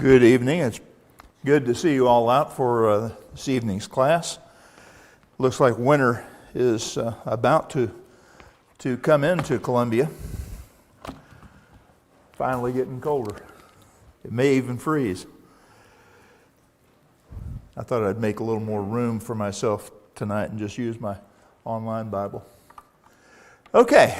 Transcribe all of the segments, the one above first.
Good evening. It's good to see you all out for this evening's class. Looks like winter is about to come into Columbia. Finally getting colder. It may even freeze. I thought I'd make a little more room for myself tonight and just use my online Bible. Okay.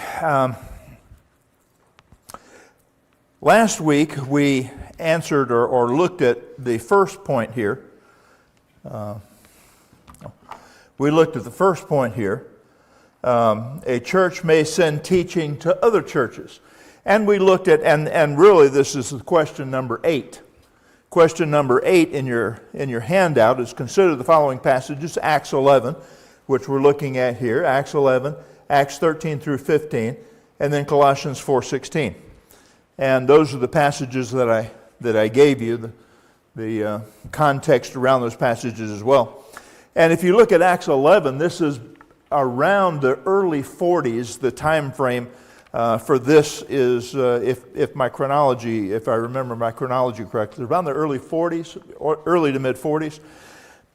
Last week we answered or looked at the first point here. We looked at the first point here. A church may send teaching to other churches. And we looked at, and really this is question number 8. Question number 8 in your handout is consider the following passages: Acts 11, which we're looking at here, Acts 11, Acts 13 through 15, and then Colossians 4:16. And those are the passages that I gave you, the context around those passages as well. And if you look at Acts 11, this is around the early 40s. The time frame for this is, if I remember my chronology correctly, around the early 40s, or early to mid 40s.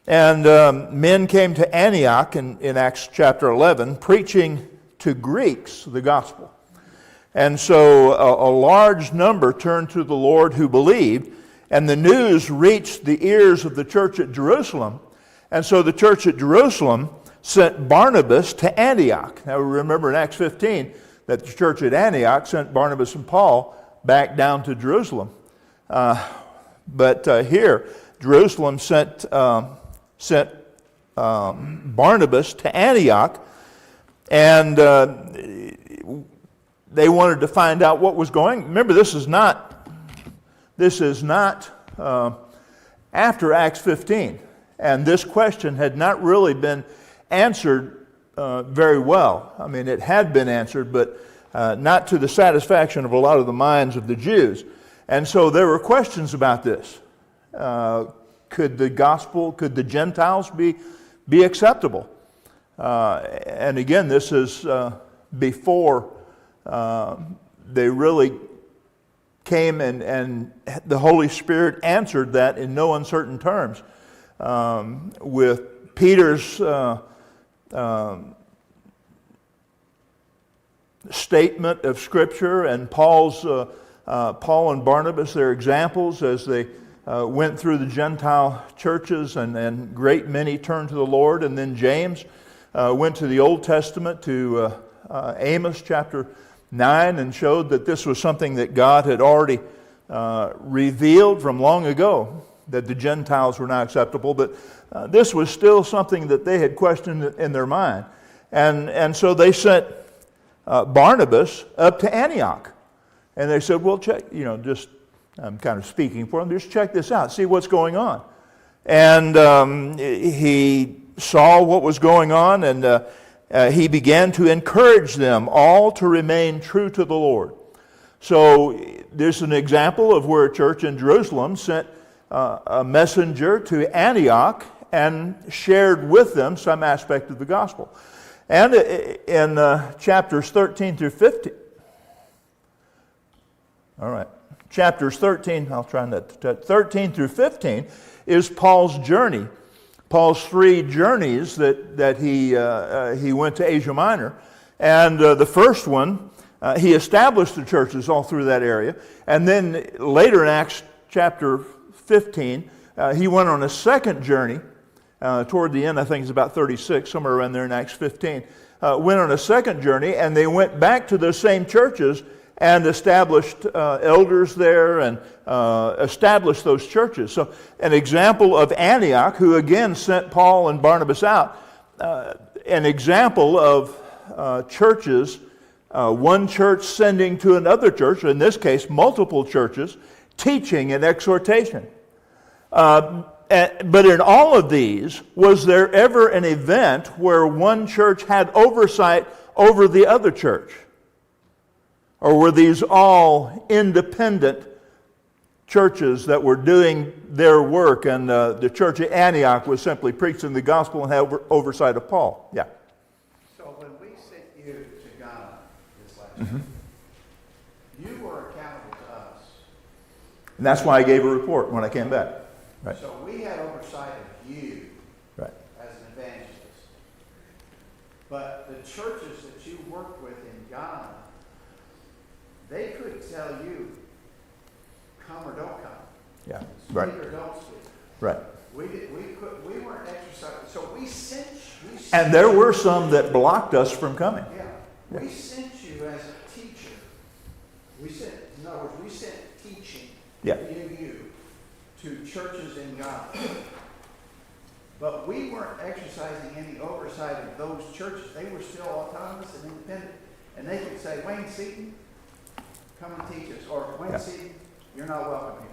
And men came to Antioch in Acts chapter 11, preaching to Greeks the gospel. And so a large number turned to the Lord who believed, and the news reached the ears of the church at Jerusalem. And so the church at Jerusalem sent Barnabas to Antioch. Now we remember in Acts 15 that the church at Antioch sent Barnabas and Paul back down to Jerusalem. But here, Jerusalem sent Barnabas to Antioch, and they wanted to find out what was going. Remember, this is not after Acts 15, and this question had not really been answered very well. I mean, it had been answered, but not to the satisfaction of a lot of the minds of the Jews. And so there were questions about this. Could the Gentiles be acceptable? And again, this is before they really came and the Holy Spirit answered that in no uncertain terms. With Peter's statement of Scripture and Paul and Barnabas, their examples as they went through the Gentile churches, and great many turned to the Lord. And then James went to the Old Testament, to Amos chapter 9, and showed that this was something that God had already revealed from long ago, that the Gentiles were not acceptable, but this was still something that they had questioned in their mind. And so they sent Barnabas up to Antioch. And they said, well, check, I'm kind of speaking for them, just check this out, see what's going on. And he saw what was going on, and he began to encourage them all to remain true to the Lord. So there's an example of where a church in Jerusalem sent a messenger to Antioch and shared with them some aspect of the gospel. And in chapters 13 through 15, all right, chapters 13, I'll try not to, 13 through 15 is Paul's journey. Paul's 3 journeys that he went to Asia Minor. And the first one, he established the churches all through that area. And then later in Acts chapter 15, he went on a second journey. Toward the end, I think it's about 36, somewhere around there in Acts 15. Went on a second journey, and they went back to those same churches and established elders there and established those churches. So an example of Antioch, who again sent Paul and Barnabas out, an example of churches, one church sending to another church, in this case multiple churches, teaching and exhortation. But in all of these, was there ever an event where one church had oversight over the other church? Or were these all independent churches that were doing their work, and the church at Antioch was simply preaching the gospel and had oversight of Paul? Yeah. So when we sent you to Ghana this last year, you were accountable to us And that's why I gave a report when I came back. Right. So we had oversight of you Right. as an evangelist. But the churches that you worked with in Ghana, they could tell you, come or don't come. Yeah. Speak Right. or don't speak. Right. We weren't exercising. So we sent And there were some that blocked us from coming. Yeah. We sent you as a teacher. In other words, we sent teaching, Yeah. you, to churches in Ghana. But we weren't exercising any oversight of those churches. They were still autonomous and independent. And they could say, Wayne Seaton, come and teach us. Or Wayne Seaton, you're not welcome here.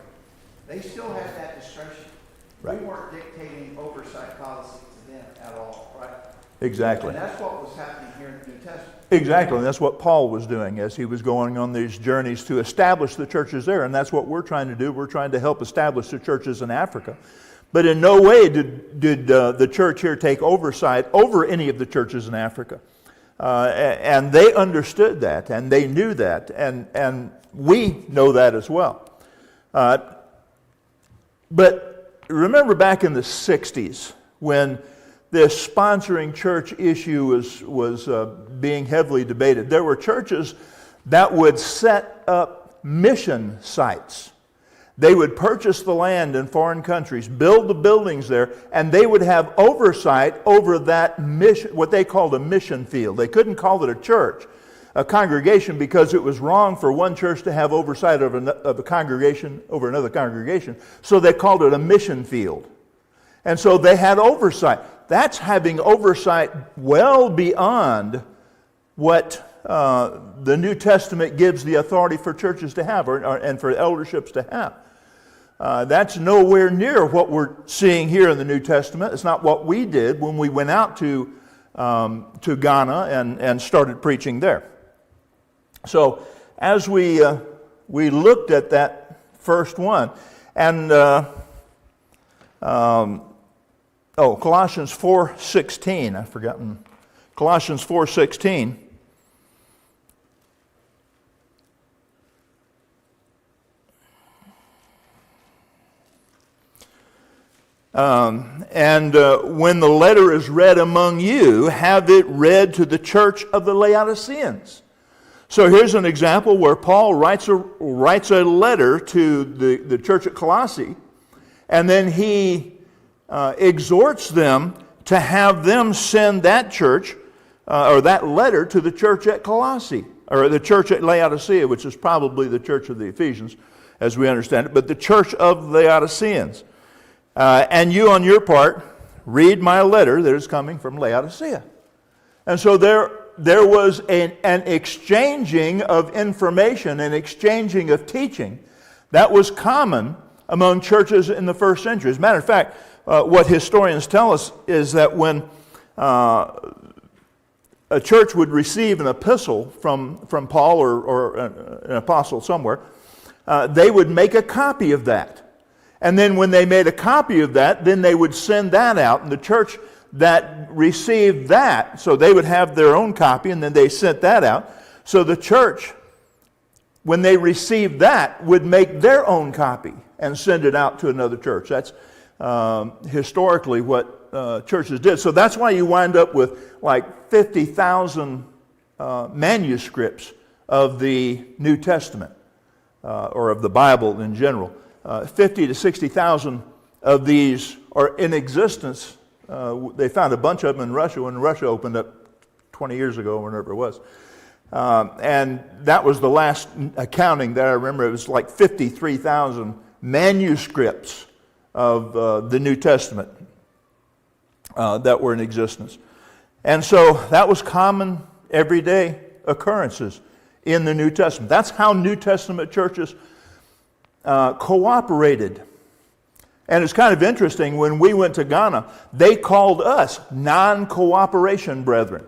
They still had that discretion. Right. We weren't dictating oversight policy to them at all, right? Exactly. And that's what was happening here in the New Testament. Exactly. And that's what Paul was doing as he was going on these journeys to establish the churches there. And that's what we're trying to do. We're trying to help establish the churches in Africa. But in no way did the church here take oversight over any of the churches in Africa. And they understood that, and they knew that, and we know that as well. But remember back in the 60s when this sponsoring church issue was being heavily debated, there were churches that would set up mission sites. They would purchase the land in foreign countries, build the buildings there, and they would have oversight over that mission, what they called a mission field. They couldn't call it a church, a congregation, because it was wrong for one church to have oversight of a congregation over another congregation. So they called it a mission field. And so they had oversight. That's having oversight well beyond what the New Testament gives the authority for churches to have and for elderships to have. That's nowhere near what we're seeing here in the New Testament. It's not what we did when we went out to Ghana and started preaching there. So as we looked at that first one, and Colossians 4:16, I've forgotten. Colossians 4:16. When the letter is read among you, have it read to the church of the Laodiceans. So here's an example where Paul writes a letter to the church at Colossae, and then he exhorts them to have them send that church or that letter to the church at Colossae, or the church at Laodicea, which is probably the church of the Ephesians, as we understand it, but the church of the Laodiceans. And you, on your part, read my letter that is coming from Laodicea. And so there was an exchanging of information, an exchanging of teaching that was common among churches in the first century. As a matter of fact, what historians tell us is that when a church would receive an epistle from Paul or an apostle somewhere, they would make a copy of that. And then when they made a copy of that, then they would send that out. And the church that received that, so they would have their own copy, and then they sent that out. So the church, when they received that, would make their own copy and send it out to another church. That's historically what churches did. So that's why you wind up with like 50,000 manuscripts of the New Testament, or of the Bible in general. 50 to 60,000 of these are in existence. They found a bunch of them in Russia when Russia opened up 20 years ago, whenever it was. And that was the last accounting that I remember. It was like 53,000 manuscripts of the New Testament that were in existence. And so that was common, everyday occurrences in the New Testament. That's how New Testament churches cooperated. And it's kind of interesting, when we went to Ghana, they called us non-cooperation brethren.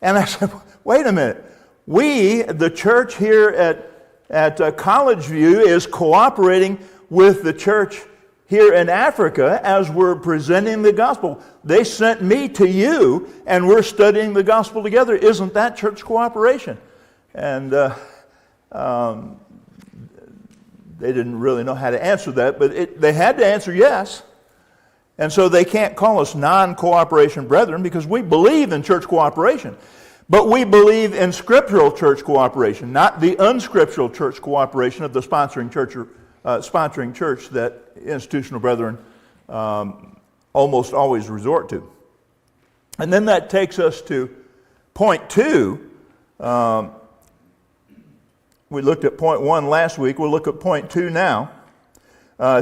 And I said, wait a minute. We, the church here at College View, is cooperating with the church here in Africa as we're presenting the gospel. They sent me to you, and we're studying the gospel together. Isn't that church cooperation? And they didn't really know how to answer that, but they had to answer yes. And so they can't call us non-cooperation brethren because we believe in church cooperation. But we believe in scriptural church cooperation, not the unscriptural church cooperation of the sponsoring church that institutional brethren almost always resort to. And then that takes us to point 2. We looked at point 1 last week. We'll look at point 2 now.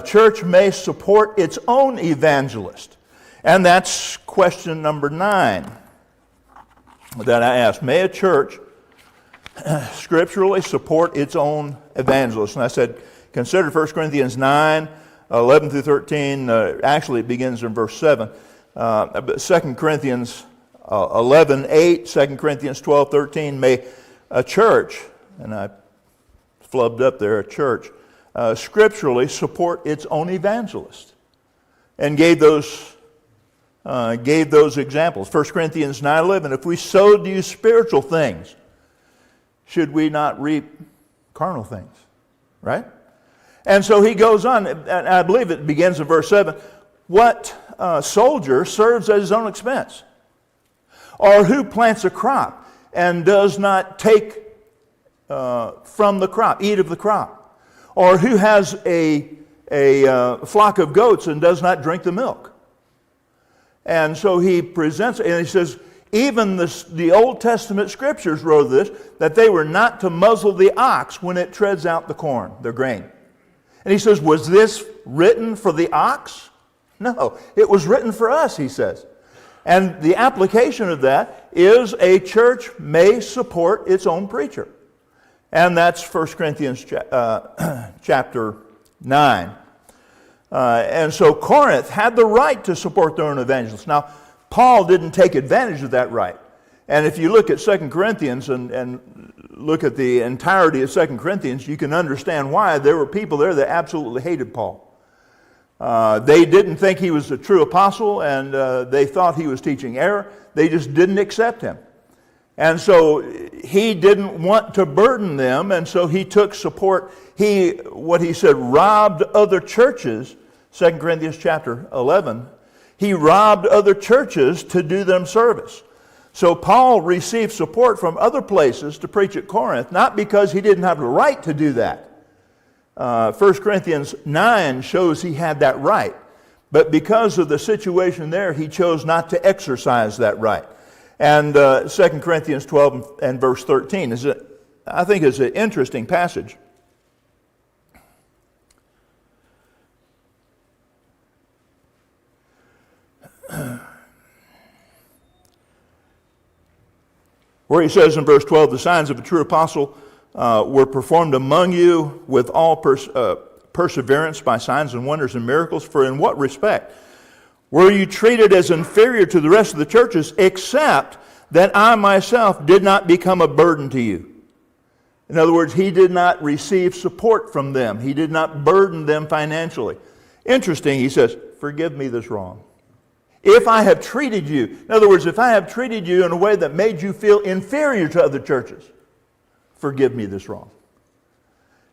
Church may support its own evangelist. And that's question number 9 that I asked. May a church scripturally support its own evangelist? And I said, consider 1 Corinthians 9, 11 through 13. Actually, it begins in verse 7. 2 Corinthians 11, 8, 2 Corinthians 12, 13. May a church, and I flubbed up there, a church, scripturally support its own evangelist. And gave those examples. 1 Corinthians 9:11, if we sowed you spiritual things, should we not reap carnal things? Right? And so he goes on, and I believe it begins in verse 7, what soldier serves at his own expense? Or who plants a crop and does not take from the crop, eat of the crop? Or who has a flock of goats and does not drink the milk? And so he presents, and he says, even the Old Testament scriptures wrote this, that they were not to muzzle the ox when it treads out the corn, the grain. And he says, was this written for the ox? No, it was written for us, he says. And the application of that is a church may support its own preacher. And that's 1 Corinthians chapter 9. And so Corinth had the right to support their own evangelists. Now, Paul didn't take advantage of that right. And if you look at 2 Corinthians and look at the entirety of 2 Corinthians, you can understand why. There were people there that absolutely hated Paul. They didn't think he was a true apostle, and they thought he was teaching error. They just didn't accept him. And so he didn't want to burden them, and so he took support. What he said, robbed other churches, 2 Corinthians chapter 11, he robbed other churches to do them service. So Paul received support from other places to preach at Corinth, not because he didn't have the right to do that. 1 Corinthians 9 shows he had that right. But because of the situation there, he chose not to exercise that right. And 2 Corinthians 12 and verse 13 I think is an interesting passage. Where he says in verse 12, the signs of a true apostle were performed among you with all perseverance by signs and wonders and miracles. For in what respect were you treated as inferior to the rest of the churches, except that I myself did not become a burden to you? In other words, he did not receive support from them. He did not burden them financially. Interesting, he says, forgive me this wrong. If I have treated you, in other words, if I have treated you in a way that made you feel inferior to other churches, forgive me this wrong.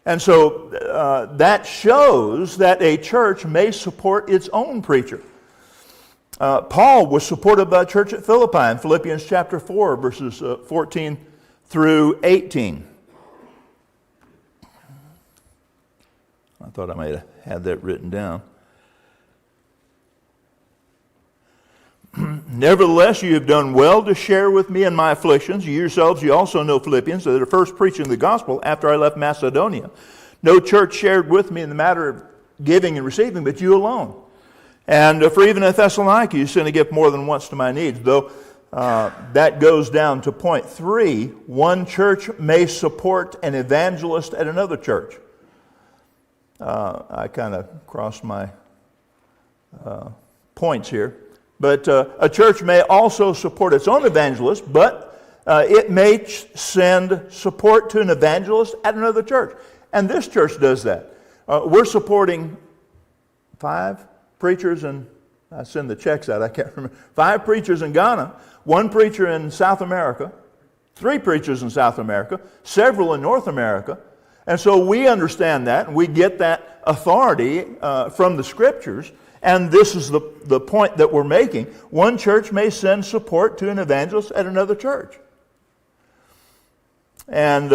And so that shows that a church may support its own preacher. Paul was supported by the church at Philippi in Philippians chapter 4, verses 14 through 18. I thought I might have had that written down. Nevertheless, you have done well to share with me in my afflictions. You yourselves, you also know Philippians, that are first preaching the gospel after I left Macedonia. No church shared with me in the matter of giving and receiving, but you alone. And for even in Thessalonica, you sent a gift more than once to my needs. Though that goes down to point 3. One church may support an evangelist at another church. I kind of crossed my points here. But a church may also support its own evangelist, but it may send support to an evangelist at another church. And this church does that. We're supporting 5 preachers, and I send the checks out, I can't remember. 5 preachers in Ghana, 1 preacher in South America, 3 preachers in South America, several in North America, And so we understand that, and we get that authority from the Scriptures, and this is the point that we're making. One church may send support to an evangelist at another church. And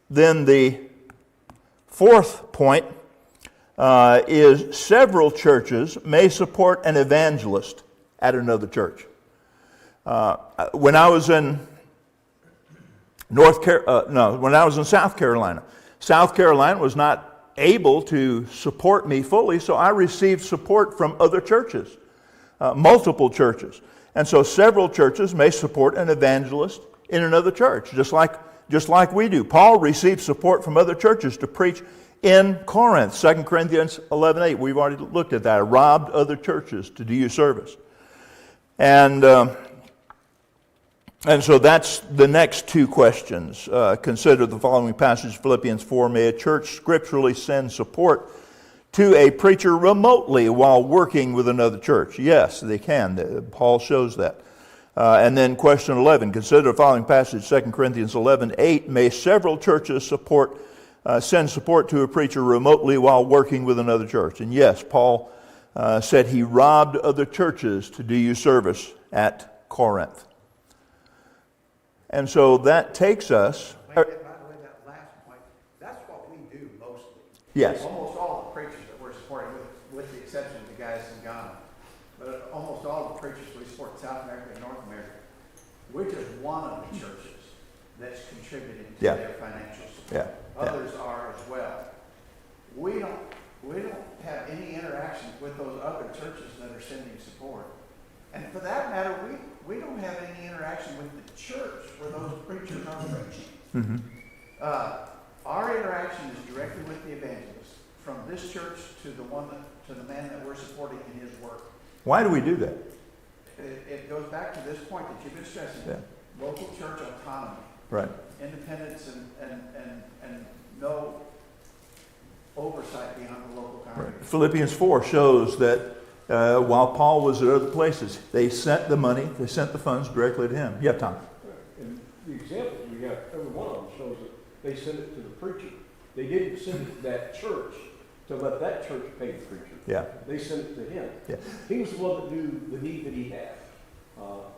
then the fourth point is several churches may support an evangelist at another church. When I was in when I was in South Carolina was not able to support me fully, so I received support from other churches, multiple churches. And so several churches may support an evangelist in another church, just like we do. Paul received support from other churches to preach in Corinth, 2 Corinthians 11:8. We've already looked at that. I robbed other churches to do you service. And so that's the next two questions. Consider the following passage, Philippians 4. May a church scripturally send support to a preacher remotely while working with another church? Yes, they can. Paul shows that. And then question 11. Consider the following passage, 2 Corinthians 11:8. May several churches send support to a preacher remotely while working with another church? And yes, Paul said he robbed other churches to do you service at Corinth. And so that takes us... By the way, that last point, that's what we do mostly. Yes. Almost all the preachers that we're supporting, with the exception of the guys in Ghana, but almost all the preachers we support in South America and North America, we're just one of the churches that's contributing to their financial support. Others are as well. We don't have any interactions with those other churches that are sending support. And for that matter, we don't have any interaction with the church where those preachers are preaching. Mm-hmm. Our interaction is directly with the evangelist, from this church to the man that we're supporting in his work. Why do we do that? It goes back to this point that you've been stressing. Yeah. Local church autonomy. Right. Independence and no oversight beyond the local congregation. Right. Philippians 4 shows that while Paul was at other places, they sent the money, they sent the funds directly to him. Yeah, Tom. And the examples we got, every one of them shows that they sent it to the preacher. They didn't send it to that church to let that church pay the preacher. Yeah. They sent it to him. Yeah. He was the one that knew the need that he had.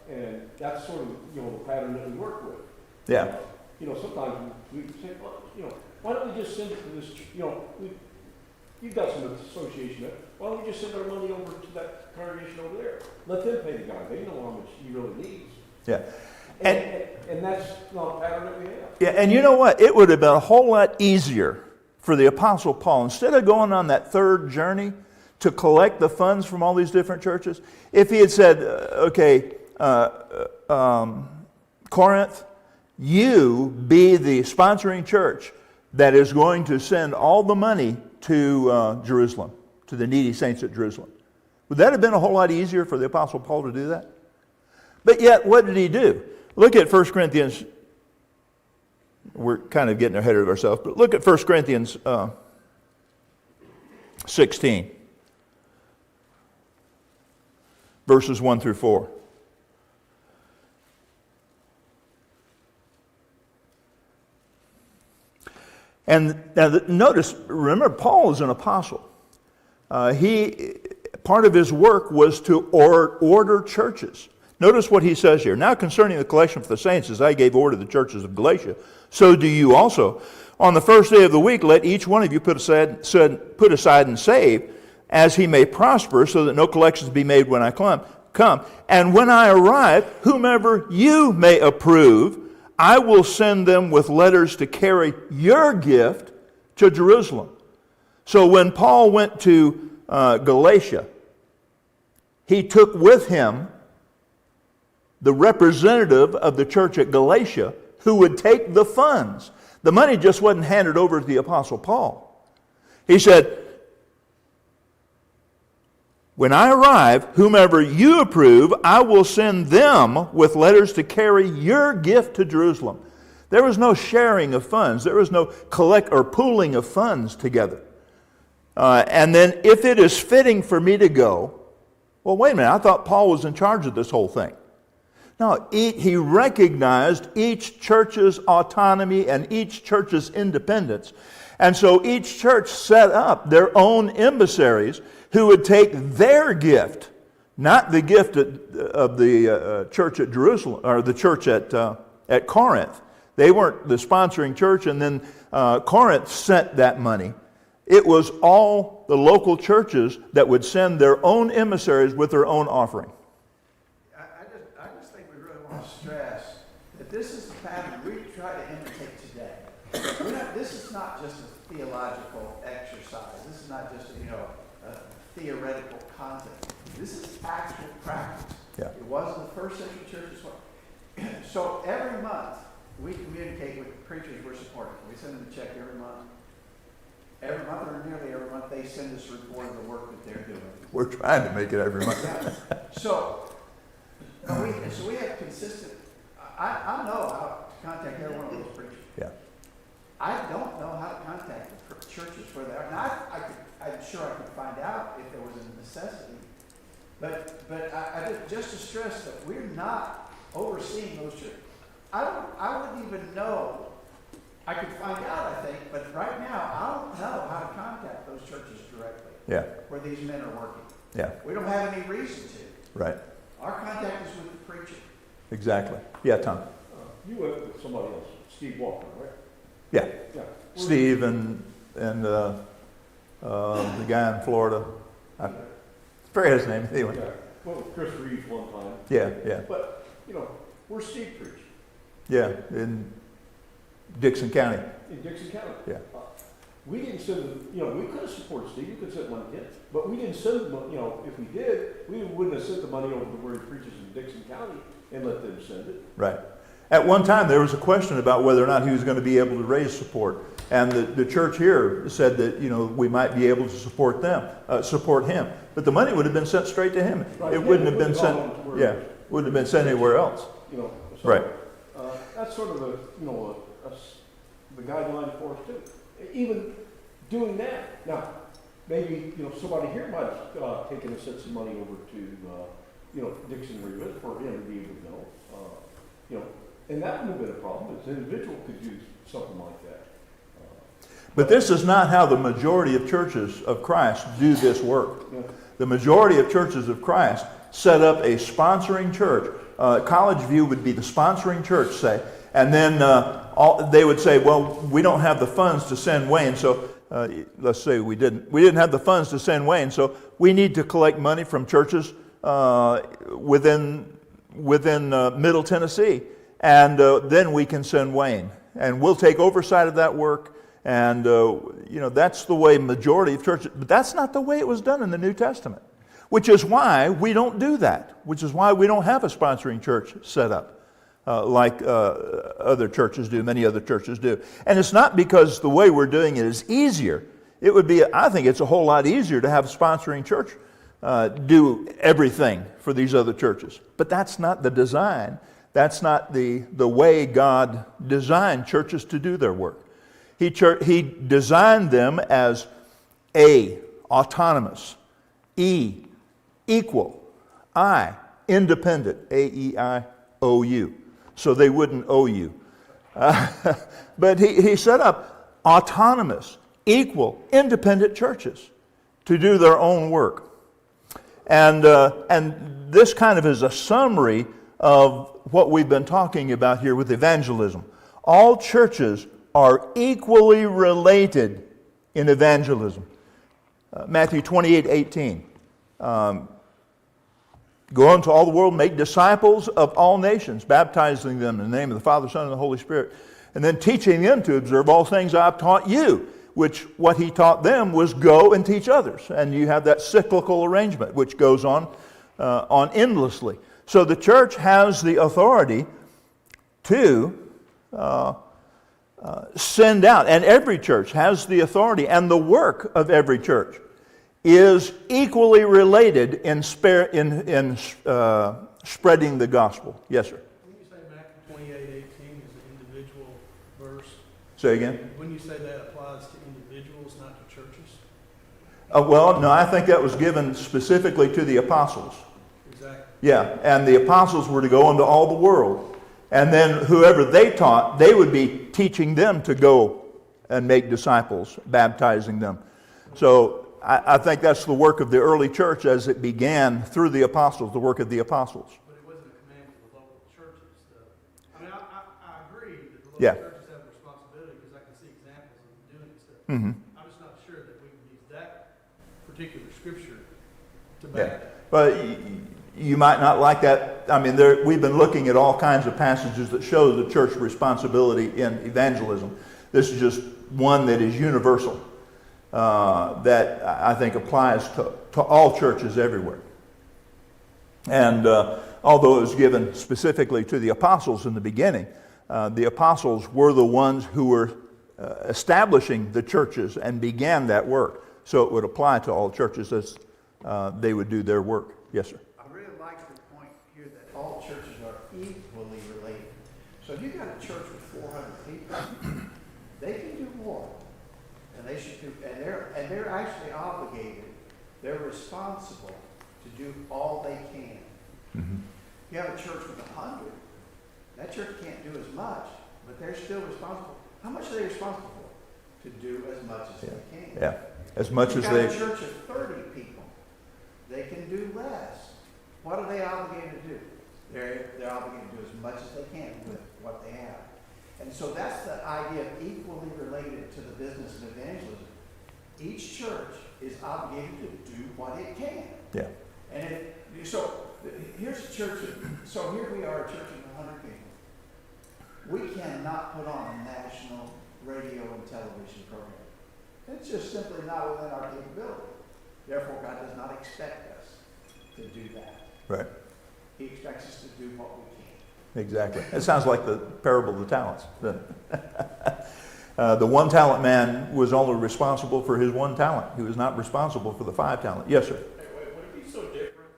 And that's sort of, the pattern that we work with. Yeah. Sometimes we say, well, why don't we just send it to this, you've got some association there. Why don't we just send our money over to that congregation over there? Let them pay the guy. They know how much he really needs. Yeah. And that's not a pattern that we have. Yeah, and you know what? It would have been a whole lot easier for the Apostle Paul, instead of going on that third journey to collect the funds from all these different churches, if he had said, Corinth, you be the sponsoring church that is going to send all the money to Jerusalem, to the needy saints at Jerusalem. Would that have been a whole lot easier for the Apostle Paul to do that? But yet, what did he do? Look at 1 Corinthians. We're kind of getting ahead of ourselves, but look at 1 Corinthians 16, verses 1 through 4. And now notice, remember, Paul is an apostle. Part of his work was to order churches. Notice what he says here. Now concerning the collection for the saints, as I gave order to the churches of Galatia, so do you also. On the first day of the week, let each one of you put aside and save, as he may prosper, so that no collections be made when I come. And when I arrive, whomever you may approve, I will send them with letters to carry your gift to Jerusalem. So when Paul went to Galatia, he took with him the representative of the church at Galatia who would take the funds. The money just wasn't handed over to the Apostle Paul. He said, when I arrive, whomever you approve, I will send them with letters to carry your gift to Jerusalem. There was no sharing of funds. There was no collect or pooling of funds together. And then if it is fitting for me to go, well, wait a minute, I thought Paul was in charge of this whole thing. No, he recognized each church's autonomy and each church's independence. And so each church set up their own emissaries who would take their gift, not the gift of the church at Jerusalem, or the church at Corinth. They weren't the sponsoring church, and then Corinth sent that money. It was all the local churches that would send their own emissaries with their own offering. I just think we really want to stress that this is the pattern we try to imitate today. This is not just a theological exercise. This is not just a theoretical concept. This is actual practice. Yeah. It wasn't the first century church as well. So every month we communicate with the preachers we're supporting. We send them a check every month. Every month or nearly every month they send us a report of the work that they're doing. We're trying to make it every month. So we have consistent. I know how to contact every one of those preachers. Yeah. I don't know how to contact the churches where they are. Now, I'm sure I could find out if there was a necessity. But I just to stress that we're not overseeing those churches. I wouldn't even know. I could find out, I think, but right now I don't know how to contact those churches directly. Yeah. Where these men are working. Yeah. We don't have any reason to. Right. Our contact is with the preacher. Exactly. Yeah, Tom. You went with somebody else, Steve Walker, right? Yeah. Yeah. Steve and the guy in Florida. I forget his name anyway. Yeah. Well, Chris Reeves one time. Yeah, yeah, But, where's Steve preach? yeah. In Dixon County. In Dixon County. Yeah. We didn't send them, we could have supported Steve, we could have sent money in, but we didn't send them, if we did, we wouldn't have sent the money over to where he preaches in Dixon County and let them send it. Right. At one time, there was a question about whether or not he was going to be able to raise support, and the church here said that we might be able to support him, but the money would have been sent straight to him. Right. It wouldn't have been sent. Where- Yeah, wouldn't have been sent anywhere else. So, Right. That's sort of the guideline for us too. Even doing that, now, maybe, somebody here might have taken and sent some money over to, Dixon River for him to be able to know, and that wouldn't have been a problem. An individual could do something like that. But this is not how the majority of churches of Christ do this work. Yeah. The majority of churches of Christ set up a sponsoring church. College View would be the sponsoring church, say, and then they would say, well, we don't have the funds to send Wayne, so let's say we didn't have the funds to send Wayne, so we need to collect money from churches within Middle Tennessee, and then we can send Wayne, and we'll take oversight of that work. And, that's the way majority of churches, but that's not the way it was done in the New Testament, which is why we don't do that, which is why we don't have a sponsoring church set up like other churches do, many other churches do. And it's not because the way we're doing it is easier. I think it's a whole lot easier to have a sponsoring church do everything for these other churches. But that's not the design. That's not the way God designed churches to do their work. He designed them as A, autonomous, E, equal, I, independent, A-E-I-O-U, so they wouldn't owe you. But he set up autonomous, equal, independent churches to do their own work. And this kind of is a summary of what we've been talking about here with evangelism. All churches are equally related in evangelism. Matthew 28:18. Go into all the world, make disciples of all nations, baptizing them in the name of the Father, Son, and the Holy Spirit, and then teaching them to observe all things I've taught you, which what he taught them was go and teach others. And you have that cyclical arrangement, which goes on endlessly. So the church has the authority to send out, and every church has the authority, and the work of every church is equally related in spreading the gospel. Yes, sir. When you say Matthew 28:18 is an individual verse, Say again. when you say that applies to individuals, not to churches? Well, no, I think that was given specifically to the apostles. Exactly. Yeah, and the apostles were to go into all the world. And then whoever they taught, they would be teaching them to go and make disciples, baptizing them. So I think that's the work of the early church as it began through the apostles, the work of the apostles. But it wasn't a command for the local churches, though. I mean, I agree that the local Yeah. churches have a responsibility, because I can see examples of them doing stuff. Mhm. I'm just not sure that we can use that particular scripture to Yeah. back that. But you might not like that. I mean, we've been looking at all kinds of passages that show the church responsibility in evangelism. This is just one that is universal, that I think applies to all churches everywhere. And although it was given specifically to the apostles in the beginning, the apostles were the ones who were establishing the churches and began that work. So it would apply to all churches as they would do their work. Yes, sir. I really like the point here that all churches are equally related. So if you've got a church with 400 people, they can do more. And they should do, and they're actually obligated, they're responsible to do all they can. Mm-hmm. If you have a church with 100, that church can't do as much, but they're still responsible. How much are they responsible for? To do as much as they can. Yeah, as much If as you've got they. a church of 30 people, they can do less. What are they obligated to do? They're obligated to do as much as they can with what they have. And so that's the idea of equally related to the business of evangelism. Each church is obligated to do what it can. Yeah. And so here's a church, so here we are, a church of 100 people. We cannot put on a national radio and television program. It's just simply not within our capability. Therefore, God does not expect us to do that. Right. He expects us to do what we can. Exactly. It sounds like the parable of the talents. The one talent man was only responsible for his one talent. He was not responsible for the 5 talent. Yes, sir. Hey, wait, would it be so different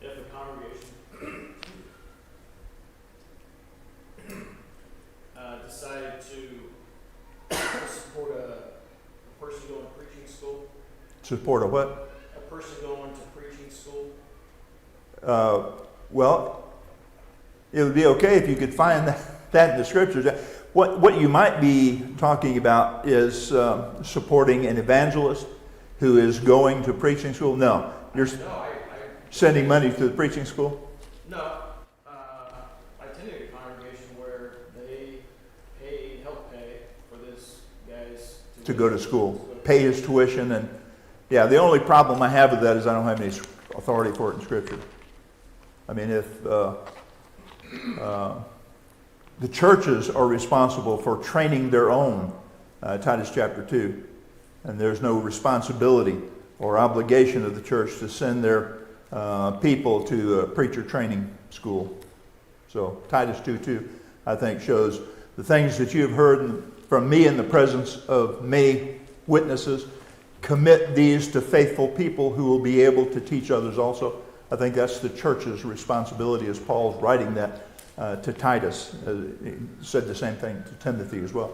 if the congregation decided to support a person going to preaching school? Support of what? A person going to preaching school? Well, it would be okay if you could find that in the scriptures. What you might be talking about is supporting an evangelist who is going to preaching school. No, you're No, I sending money to the preaching school. no. I attended a congregation where they help pay for this guy's To go to school, pay his tuition, and yeah. The only problem I have with that is I don't have any authority for it in Scripture. I mean, if the churches are responsible for training their own, Titus chapter 2, and there's no responsibility or obligation of the church to send their people to a preacher training school. So Titus 2:2, I think, shows the things that you have heard from me in the presence of many witnesses. Commit these to faithful people who will be able to teach others also. I think that's the church's responsibility as Paul's writing that to Titus. He said the same thing to Timothy as well.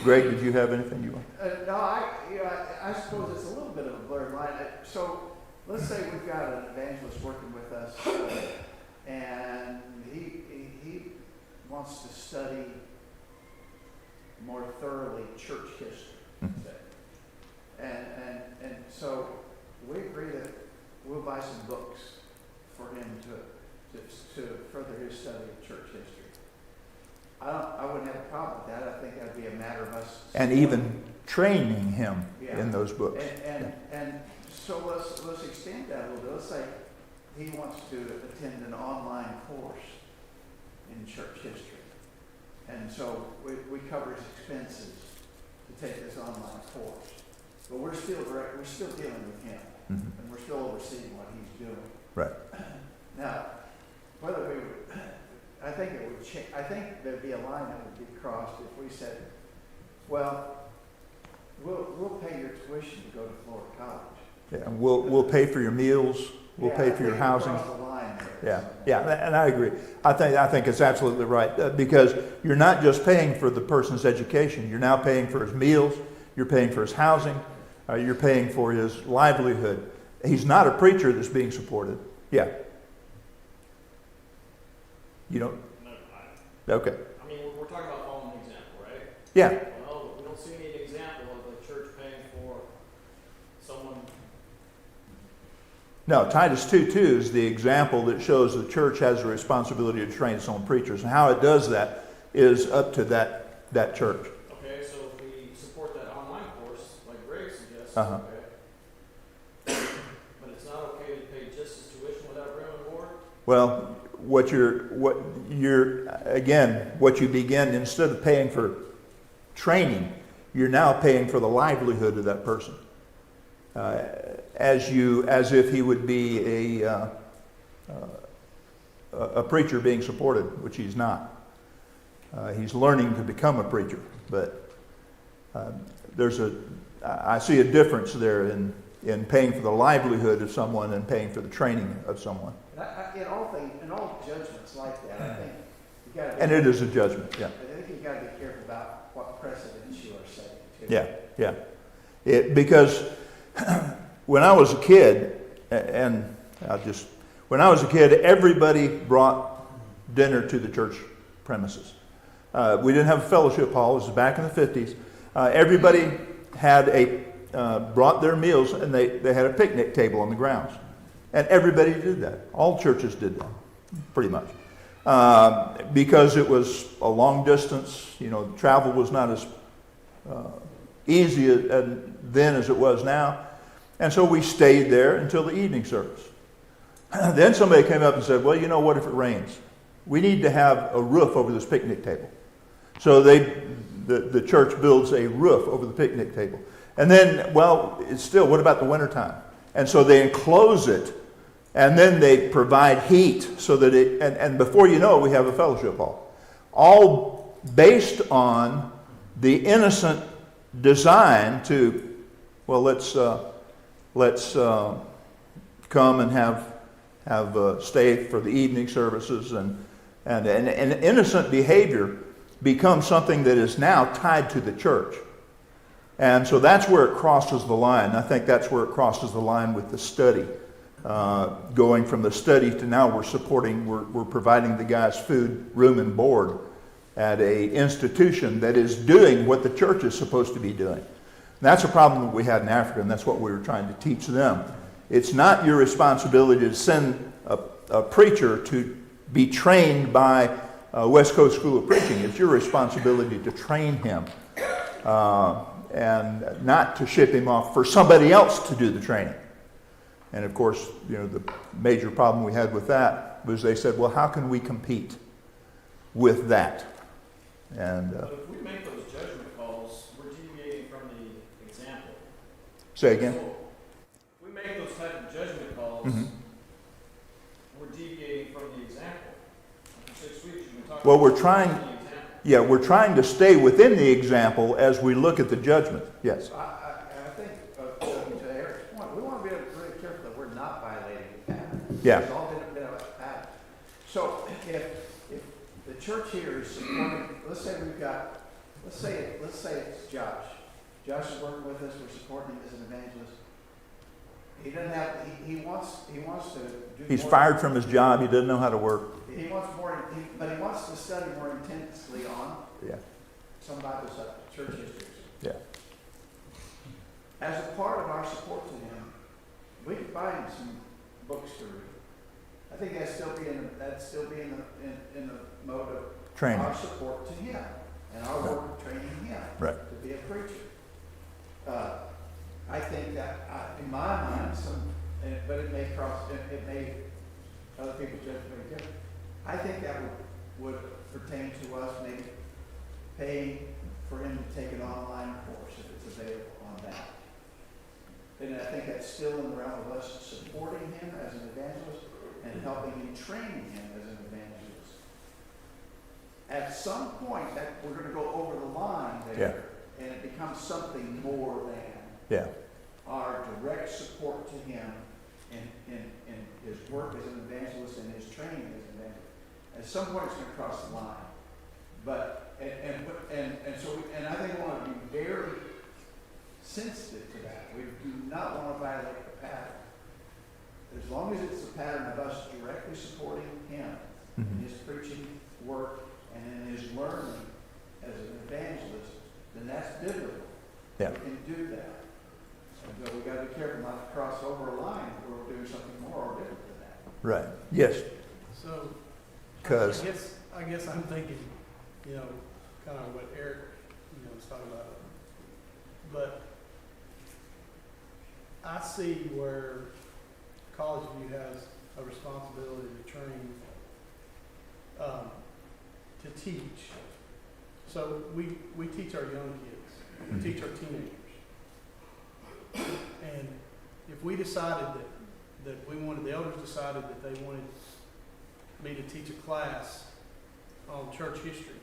Greg, did you have anything you want? No, I suppose it's a little bit of a blurred line. So let's say we've got an evangelist working with us, and he wants to study more thoroughly church history. Say. And so we agree that we'll buy some books for him to further his study of church history. I wouldn't have a problem with that. I think that'd be a matter of us. And even training him Yeah. in those books. And so let's extend that a little bit. Let's say he wants to attend an online course in church history. And so we cover his expenses to take this online course. But we're still dealing with him. Mhm. And we're still overseeing what he's doing. Right. Now, whether we would, I think it would change. I think there'd be a line that would be crossed if we said, well, we'll pay your tuition to go to Florida College. Yeah, and we'll pay for your meals. We'll pay for your housing. Cross the line there. Yeah, and I agree. I think it's absolutely right because you're not just paying for the person's education. You're now paying for his meals. You're paying for his housing. You're paying for his livelihood. He's not a preacher that's being supported. Yeah, You don't? No, Okay. I mean, we're talking about following an example, right? Yeah. Well, we don't see any example of a church paying for someone. No, Titus 2:2 is the example that shows the church has a responsibility to train its own preachers. And how it does that is up to that church. Okay, so if we support that online course, like Greg suggests, Uh-huh. okay. But it's not okay to pay just as tuition without room and board? Well, what you begin, instead of paying for training, you're now paying for the livelihood of that person. As if he would be a preacher being supported, which he's not. He's learning to become a preacher, but I see a difference there in paying for the livelihood of someone and paying for the training of someone. In all judgments like that, I think you got to. And it is a judgment, yeah. I think you got to be careful about what precedents you are setting too. Yeah, yeah. Because when I was a kid, everybody brought dinner to the church premises. We didn't have a fellowship hall. This was back in the 50s. Everybody had brought their meals, and they had a picnic table on the grounds. And everybody did that. All churches did that, pretty much. Because it was a long distance, travel was not as easy then as it was now. And so we stayed there until the evening service. Then somebody came up and said, well, what if it rains? We need to have a roof over this picnic table. So the church builds a roof over the picnic table. And then, what about the wintertime? And so they enclose it, and then they provide heat so that and before you know it, we have a fellowship hall. All based on the innocent design to, let's come and have stay for the evening services, and innocent behavior becomes something that is now tied to the church. And so that's where it crosses the line. I think that's where it crosses the line with the study. Going from the study to now we're providing the guys food, room, and board at a institution that is doing what the church is supposed to be doing. And that's a problem that we had in Africa, and that's what we were trying to teach them. It's not your responsibility to send a preacher to be trained by West Coast School of Preaching. It's your responsibility to train him. And not to ship him off for somebody else to do the training. And of course, the major problem we had with that was they said, well, how can we compete with that? And But if we make those judgment calls, we're deviating from the example. say again? So, if we make those type of judgment calls, Mhm. we're deviating from the example. For 6 weeks, you've been talking Well, about we're trying- the example. Yeah, we're trying to stay within the example as we look at the judgment. Yes. I think, to Eric's point, we want to be really careful that we're not violating the pattern. Yeah. It's all been about the pattern. So if the church here is supporting, let's say it's Josh. Josh is working with us, we're supporting him as an evangelist. He doesn't have, he wants to do He's more. fired from his job. He doesn't know how to work. He wants more, but he wants to study more intensely on Yeah. some Bible subject, church history. Yeah. As a part of our support to him, we could buy him some books to read. I think that'd still be in the mode of Training. our support to him and our work of training him Right. to be a preacher. I think that, in my mind, but it may other people's judgment may be different. I think that would pertain to us maybe paying for him to take an online course if it's available on that. And I think that's still in the realm of us supporting him as an evangelist and helping him, training him as an evangelist. At some point, that we're going to go over the line there, and it becomes something more than Yeah. our direct support to him in his work as an evangelist and his training as an evangelist. At some point, it's going to cross the line. But I think we want to be very sensitive to that. We do not want to violate the pattern. As long as it's the pattern of us directly supporting him in his preaching work and in his learning as an evangelist, then that's biblical. Yeah. We can do that. But we got to be careful not to cross over a line where we're doing something more or different than that. Right. Yes. So, 'Cause- I guess I'm thinking, kind of what Eric, was talking about. But I see where College View has a responsibility to train, to teach. So we teach our young kids, we teach our teenagers. And if we decided the elders decided that they wanted me to teach a class on church history,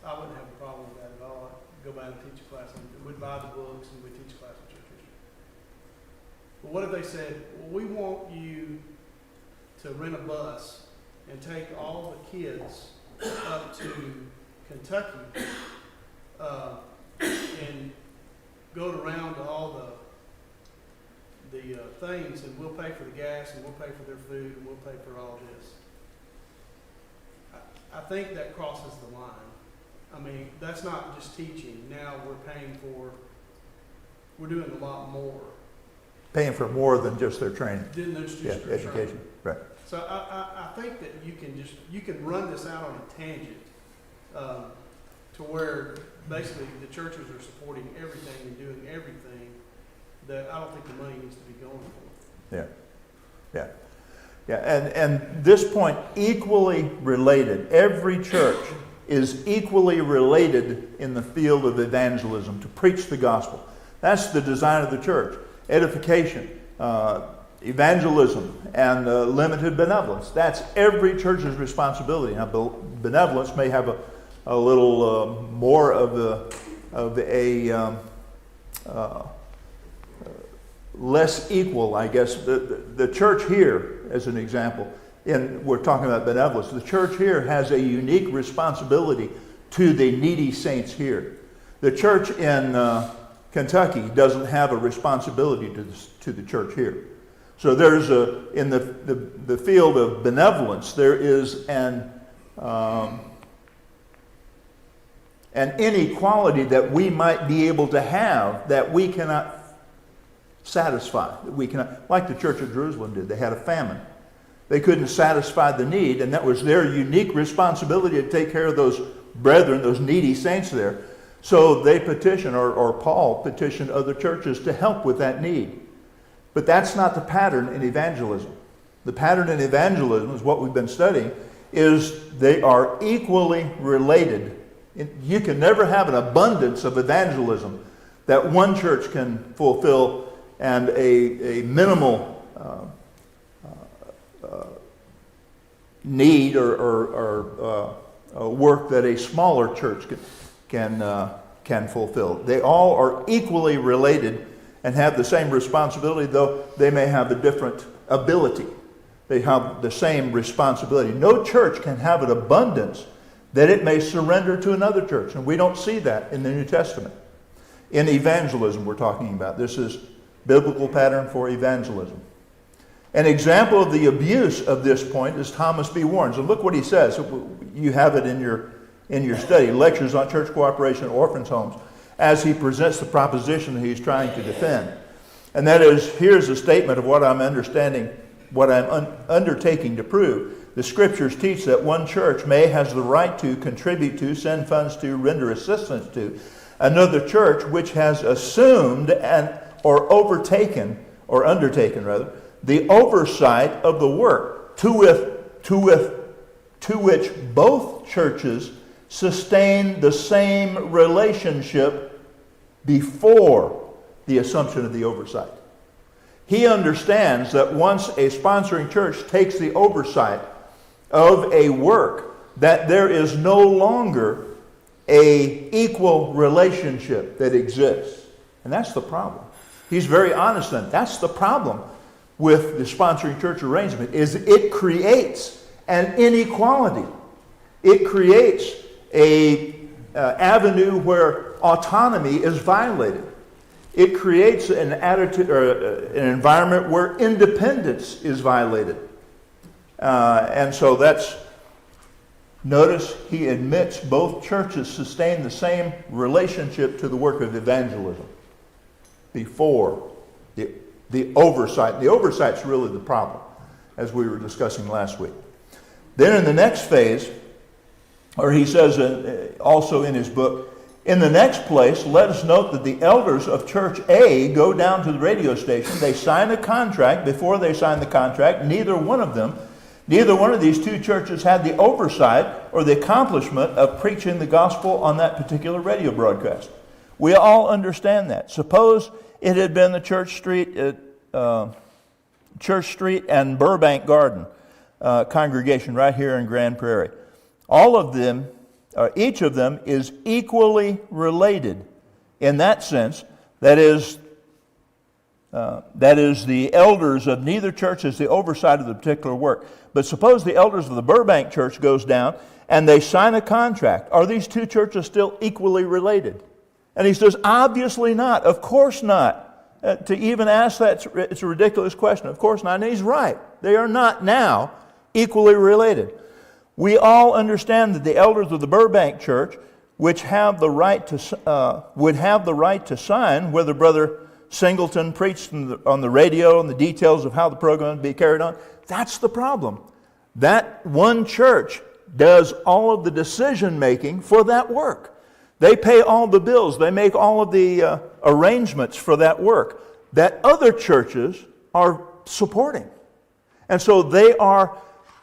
I wouldn't have a problem with that at all. I'd go back and teach a class we'd buy the books and we'd teach a class on church history. But what if they said, well, we want you to rent a bus and take all the kids up to Kentucky and go around to all the things, and we'll pay for the gas, and we'll pay for their food, and we'll pay for all this. I think that crosses the line. I mean, that's not just teaching. Now we're doing a lot more. Paying for more than just their training. Didn't those just Yeah, their education. training. Right. So I think that you can run this out on a tangent to where basically the churches are supporting everything and doing everything that I don't think the money needs to be going for. Yeah. Yeah. Yeah. And this point, equally related. Every church is equally related in the field of evangelism, to preach the gospel. That's the design of the church. Edification, evangelism, and limited benevolence. That's every church's responsibility. Now, benevolence may have a little more of a less equal, I guess. The church here, as an example, we're talking about benevolence. The church here has a unique responsibility to the needy saints here. The church in Kentucky doesn't have a responsibility to the church here. So there's in the field of benevolence, there is an inequality that we might be able to have that we cannot satisfy. That we cannot, like the Church of Jerusalem did. They had a famine. They couldn't satisfy the need, and that was their unique responsibility to take care of those brethren, those needy saints there. So they petitioned, or Paul petitioned other churches to help with that need. But that's not the pattern in evangelism. The pattern in evangelism is what we've been studying, is they are equally related. You can never have an abundance of evangelism that one church can fulfill and a minimal need or work that a smaller church can fulfill. They all are equally related and have the same responsibility, though they may have a different ability. They have the same responsibility. No church can have an abundance that it may surrender to another church, and we don't see that in the New Testament. In evangelism we're talking about. This is biblical pattern for evangelism. An example of the abuse of this point is Thomas B. Warren's. And look what he says. You have it in your study, Lectures on Church Cooperation at Orphans' Homes, as he presents the proposition that he's trying to defend. And that is, here's a statement of what I'm understanding, what I'm undertaking to prove. The Scriptures teach that one church has the right to contribute to, send funds to, render assistance to another church which has assumed or undertaken the oversight of the work to which both churches sustain the same relationship before the assumption of the oversight. He understands that once a sponsoring church takes the oversight of a work, that there is no longer an equal relationship that exists. And that's the problem. He's very honest then. That's the problem with the sponsoring church arrangement, is it creates an inequality. It creates an avenue where autonomy is violated. It creates an attitude or an environment where independence is violated. And so that's, notice he admits both churches sustain the same relationship to the work of evangelism before the oversight. The oversight's really the problem, as we were discussing last week. Then in the next phase, or he says also in his book, in the next place, let us note that the elders of Church A go down to the radio station. They sign a contract. Before they sign the contract, neither one of these two churches had the oversight or the accomplishment of preaching the gospel on that particular radio broadcast. We all understand that. Suppose it had been the Church Street and Burbank Garden congregation right here in Grand Prairie. All of them, each of them is equally related in that sense. That is the elders of neither church has the oversight of the particular work. But suppose the elders of the Burbank church goes down and they sign a contract. Are these two churches still equally related? And he says, obviously not. Of course not. To even ask that, it's a ridiculous question. Of course not. And he's right. They are not now equally related. We all understand that the elders of the Burbank church, which have the right to, would have the right to sign whether Brother Singleton preached on the radio and the details of how the program would be carried on. That's the problem. That one church does all of the decision making for that work. They pay all the bills. They make all of the arrangements for that work that other churches are supporting. And so they are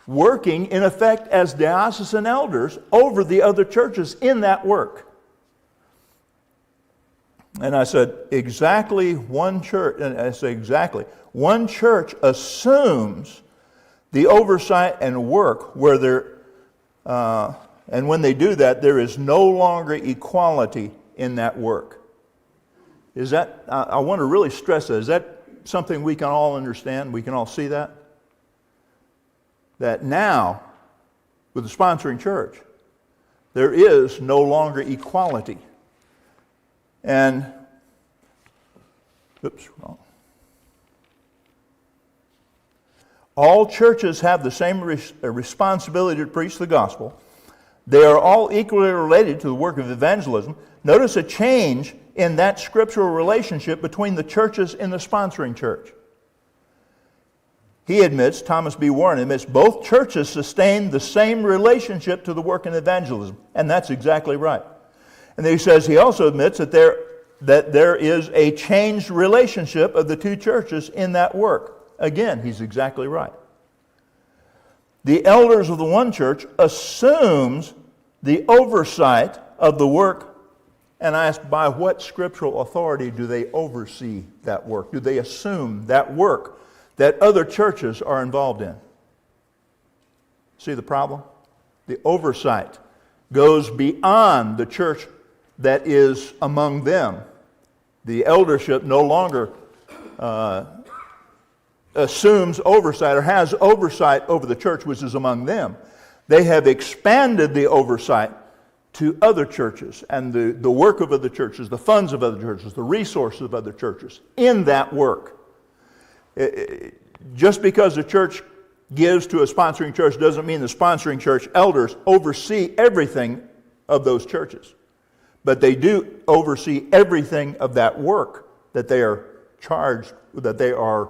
working, in effect, as diocesan elders over the other churches in that work. And I said, exactly one church, and I say exactly, one church assumes the oversight and work where there, and when they do that, there is no longer equality in that work. Is that, I want to really stress that, is that something we can all understand? We can all see that? That now, with the sponsoring church, there is no longer equality. And, oops, wrong. All churches have the same responsibility to preach the gospel. They are all equally related to the work of evangelism. Notice a change in that scriptural relationship between the churches in the sponsoring church. He admits, Thomas B. Warren admits, both churches sustain the same relationship to the work in evangelism. And that's exactly right. And then he says he also admits that there is a changed relationship of the two churches in that work. Again, he's exactly right. The elders of the one church assumes the oversight of the work, and I ask, by what scriptural authority do they oversee that work? Do they assume that work that other churches are involved in? See the problem? The oversight goes beyond the church that is among them. The eldership no longer assumes oversight or has oversight over the church which is among them. They have expanded the oversight to other churches and the work of other churches, the funds of other churches, the resources of other churches in that work. Just because a church gives to a sponsoring church doesn't mean the sponsoring church elders oversee everything of those churches. But they do oversee everything of that work that they are charged, that they are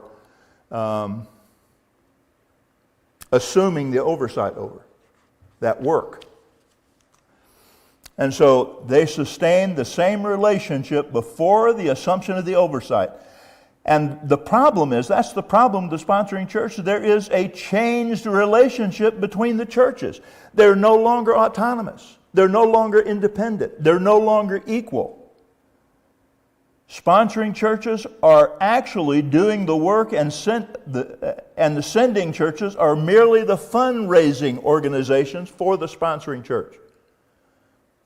assuming the oversight over, that work. And so they sustain the same relationship before the assumption of the oversight. And the problem is, that's the problem of the sponsoring church, there is a changed relationship between the churches. They're no longer autonomous. They're no longer independent. They're no longer equal. Sponsoring churches are actually doing the work, and the sending churches are merely the fundraising organizations for the sponsoring church.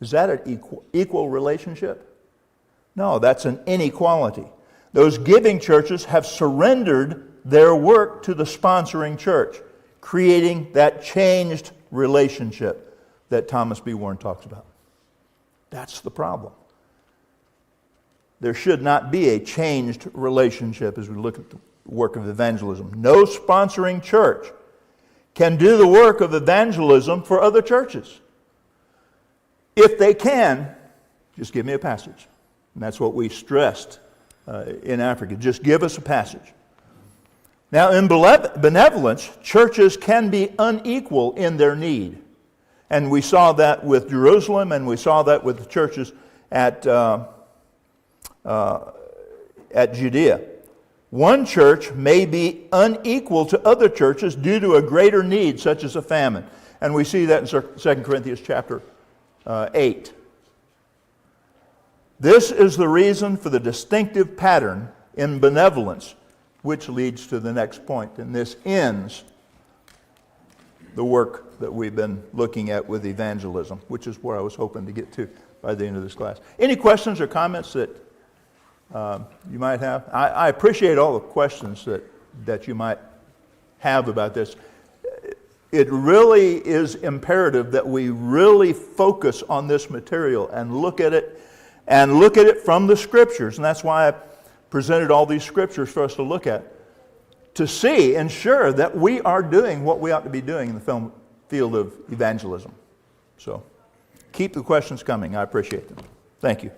Is that an equal relationship? No, that's an inequality. Those giving churches have surrendered their work to the sponsoring church, creating that changed relationship that Thomas B. Warren talks about. That's the problem. There should not be a changed relationship as we look at the work of evangelism. No sponsoring church can do the work of evangelism for other churches. If they can, just give me a passage. And that's what we stressed in Africa. Just give us a passage. Now, in benevolence, churches can be unequal in their need. And we saw that with Jerusalem, and we saw that with the churches at Judea. One church may be unequal to other churches due to a greater need, such as a famine. And we see that in 2 Corinthians chapter 8. This is the reason for the distinctive pattern in benevolence, which leads to the next point. And this ends the work that we've been looking at with evangelism, which is where I was hoping to get to by the end of this class. Any questions or comments that you might have? I appreciate all the questions that you might have about this. It really is imperative that we really focus on this material and look at it from the Scriptures. And that's why I presented all these Scriptures for us to look at, to see, ensure that we are doing what we ought to be doing in the field of evangelism. So keep the questions coming. I appreciate them. Thank you.